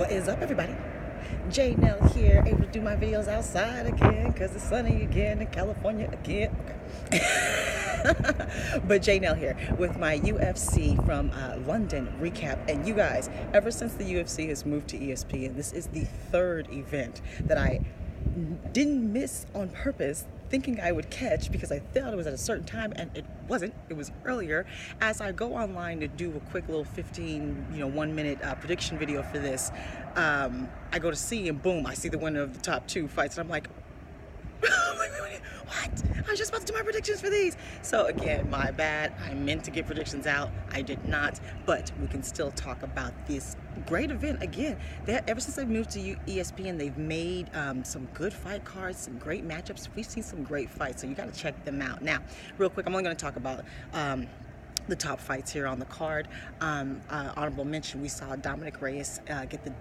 What is up, everybody? J Nell here, able to do my videos outside again because it's sunny again in California again. Okay. But J Nell here with my UFC from London recap. And you guys, ever since the UFC has moved to ESPN, this is the third event that I didn't miss on purpose, thinking I would catch because I thought it was at a certain time, and it wasn't. It was earlier. As I go online to do a quick little 1-minute prediction video for this, I go to see, and boom, I see the winner of the top two fights, and I'm like, what? I was just about to do my predictions for these. So again, my bad. I meant to get predictions out. I did not, but we can still talk about this great event again. Ever since they've moved to ESPN, they've made some good fight cards, some great matchups. We've seen some great fights, so you got to check them out. Now, real quick, I'm only going to talk about the top fights here on the card. Honorable mention, we saw Dominic Reyes get the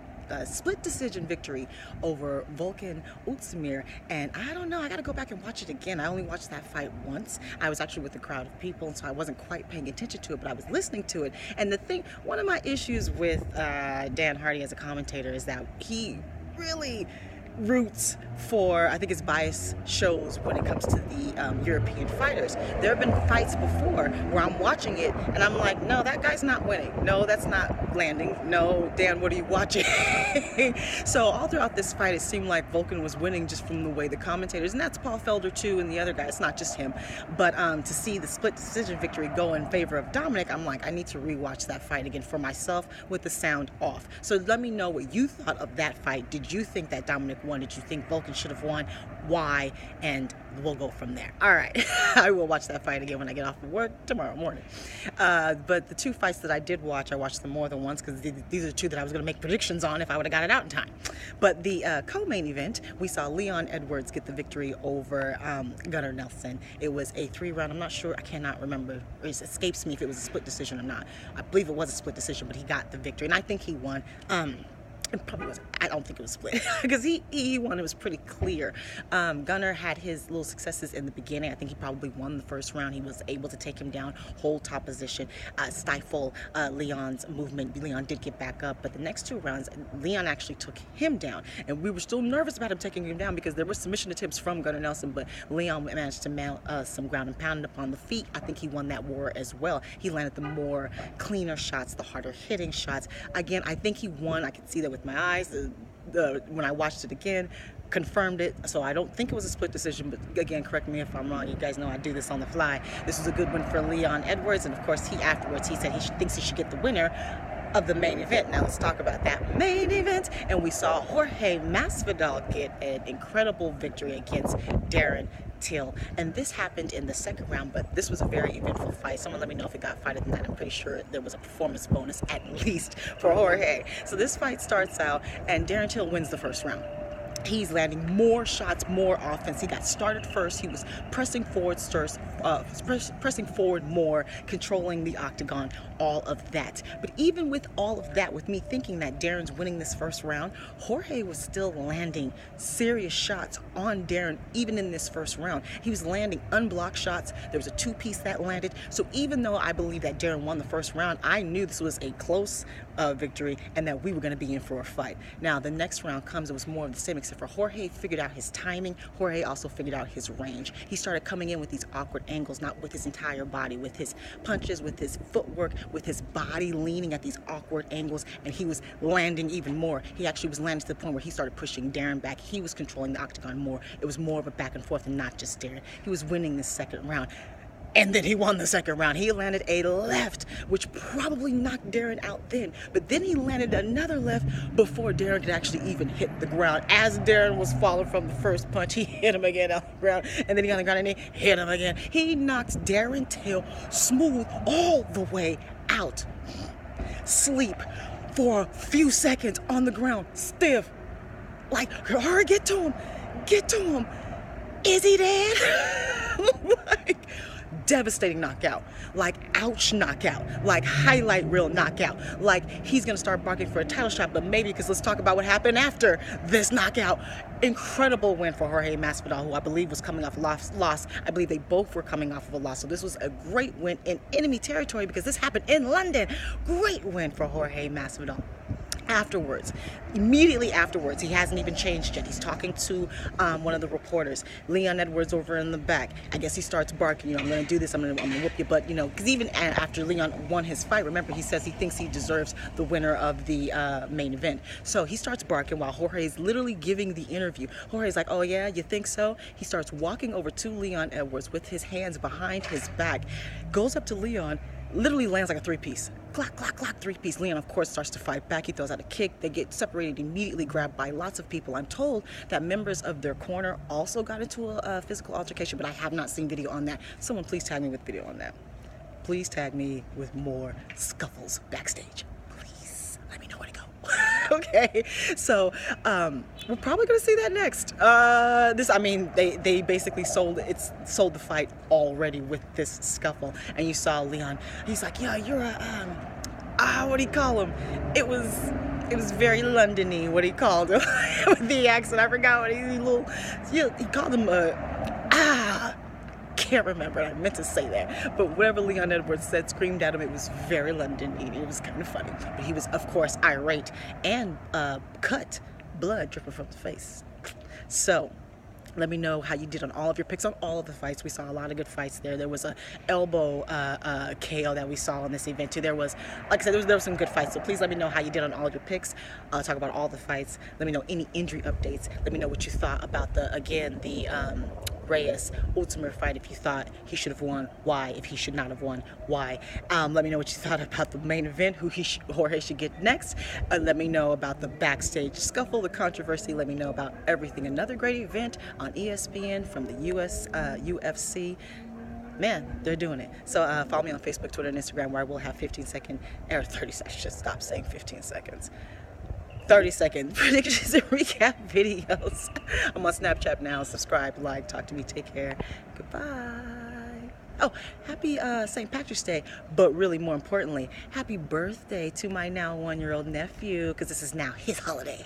split decision victory over Volkan Oezdemir, and I don't know, I gotta go back and watch it again. I only watched that fight once. I was actually with a crowd of people, and so I wasn't quite paying attention to it, but I was listening to it. And one of my issues with Dan Hardy as a commentator is that he really roots for, I think his bias shows when it comes to the European fighters. There have been fights before where I'm watching it and I'm like, no, that guy's not winning. No, that's not landing. No, Dan, what are you watching? So all throughout this fight, it seemed like Volkan was winning just from the way the commentators, and that's Paul Felder too, and the other guy, it's not just him. But to see the split decision victory go in favor of Dominic, I'm like, I need to rewatch that fight again for myself with the sound off. So let me know what you thought of that fight. Did you think that Dominic won? Did you think Volkan should have won? Why? And we'll go from there. All right. I will watch that fight again when I get off of work tomorrow morning. But the two fights that I did watch, I watched them more than once because these are the two that I was going to make predictions on if I would have got it out in time. But the co-main event, we saw Leon Edwards get the victory over Gunnar Nelson. It was a 3-round. I'm not sure. I cannot remember. It escapes me if it was a split decision or not. I believe it was a split decision, but he got the victory, and I think he won. It probably wasn't. I don't think it was split because he won. It was pretty clear. Gunnar had his little successes in the beginning. I think he probably won the first round. He was able to take him down, hold top position, stifle Leon's movement. Leon did get back up, but the next two rounds, Leon actually took him down, and we were still nervous about him taking him down because there were submission attempts from Gunnar Nelson, but Leon managed to mount some ground and pound upon the feet. I think he won that war as well. He landed the more cleaner shots, the harder hitting shots. Again, I think he won. I could see that with my eyes. When I watched it again, confirmed it. So I don't think it was a split decision, but again, correct me if I'm wrong. You guys know I do this on the fly. This was a good one for Leon Edwards, and of course he said he thinks he should get the winner of the main event. Now let's talk about that main event. And we saw Jorge Masvidal get an incredible victory against Darren. And this happened in the second round, but this was a very eventful fight. Someone let me know if it got fighter than that. I'm pretty sure there was a performance bonus at least for Jorge. So this fight starts out, and Darren Till wins the first round. He's landing more shots, more offense. He got started first. He was pressing forward more, controlling the octagon, all of that. But even with all of that, with me thinking that Darren's winning this first round, Jorge was still landing serious shots on Darren, even in this first round. He was landing unblocked shots. There was a two-piece that landed. So even though I believe that Darren won the first round, I knew this was a close victory and that we were going to be in for a fight. Now, the next round comes, it was more of the same, except for Jorge figured out his timing. Jorge also figured out his range. He started coming in with these awkward angles, not with his entire body, with his punches, with his footwork, with his body leaning at these awkward angles, and he was landing even more. He actually was landing to the point where he started pushing Darren back. He was controlling the octagon more. It was more of a back and forth and not just Darren. He was winning the second round. And then he won the second round. He landed a left, which probably knocked Darren out then. But then he landed another left before Darren could actually even hit the ground. As Darren was falling from the first punch, he hit him again on the ground. And then he got on the ground and he hit him again. He knocked Darren Till smooth all the way out. Sleep for a few seconds on the ground, stiff. Like, hurry, get to him. Get to him. Is he dead? Like, devastating knockout, like ouch knockout, like highlight reel knockout, like he's gonna start barking for a title shot, but maybe because let's talk about what happened after this knockout. Incredible win for Jorge Masvidal, who I believe was coming off a loss. I believe they both were coming off of a loss, so this was a great win in enemy territory because this happened in London. Great win for Jorge Masvidal. Afterwards, immediately afterwards, he hasn't even changed yet. He's talking to one of the reporters, Leon Edwards, over in the back. I guess he starts barking, I'm going to do this, I'm going to whoop you. But, because even after Leon won his fight, remember, he says he thinks he deserves the winner of the main event. So he starts barking while Jorge is literally giving the interview. Jorge's like, oh yeah, you think so? He starts walking over to Leon Edwards with his hands behind his back, goes up to Leon, literally lands like a three-piece. Clack, clack, clack, three-piece. Leon, of course, starts to fight back. He throws out a kick. They get separated immediately, grabbed by lots of people. I'm told that members of their corner also got into a physical altercation, but I have not seen video on that. Someone please tag me with video on that. Please tag me with more scuffles backstage. Please let me know where to go. Okay, so we're probably gonna see that next. They basically sold the fight already with this scuffle, and you saw Leon. He's like, yeah, you're a what do you call him? It was very London-y what he called him with the accent. I forgot what he called him can't remember. I meant to say that, but whatever Leon Edwards said, screamed at him, it was very London-y. It was kind of funny, but he was, of course, irate and cut, blood dripping from his face. So let me know how you did on all of your picks on all of the fights. We saw a lot of good fights there. There was a elbow KO that we saw in this event too. There was, like I said, there was some good fights. So please let me know how you did on all of your picks. I'll talk about all the fights. Let me know any injury updates. Let me know what you thought about the Reyes Ultimate fight. If you thought he should have won, why? If he should not have won, why? Let me know what you thought about the main event, who Jorge should get next. Let me know about the backstage scuffle, the controversy. Let me know about everything. Another great event on ESPN from the UFC. Man, they're doing it. So follow me on Facebook, Twitter, and Instagram, where I will have 30 seconds. I should stop saying 15 seconds. 30-second predictions and recap videos. I'm on Snapchat now. Subscribe, like, talk to me. Take care. Goodbye. Oh, happy St. Patrick's Day, but really more importantly, happy birthday to my now 1-year-old nephew, because this is now his holiday.